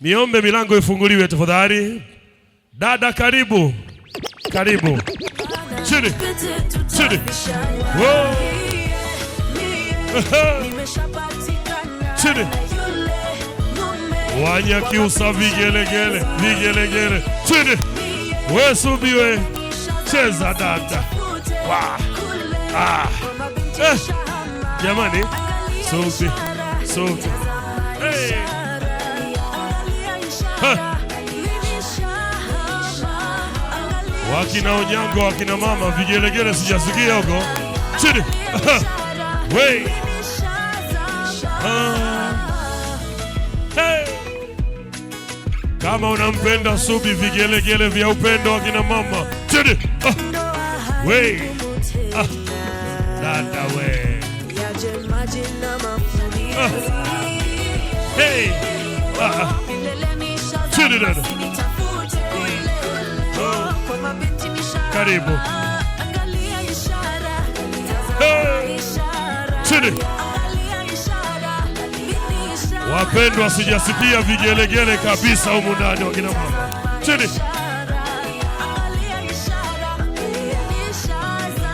Niombe milango ifunguliwe tafadhali. Dada karibu. Karibu. Chini. Chini. Wow. Chini. Wanyakyusa vigelegele. Vigelegele. Chini. We Subi we. Cheza dada. Wow. Jamani. Subi. Subi. Hey. Wakina Onyango, wakina mama, vigelegele sijasikia huko. Chini. Wey. Hey. Kama unampenda Subi, vigelegele vya upendo wakina mama. Chini. Wey. Dada we. Hey. Chini dada. Karibu. Hey. Chini. Wapendwa sijasikia vigelegele kabisa humu ndani wakina mama. Chini.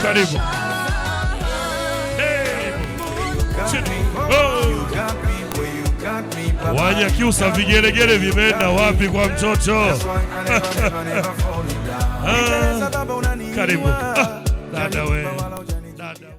Karibu. Hey. Chini. Oh. Wanyakyusa vigelegele vimeenda wapi kwa mtoto? Karibu. Dada we.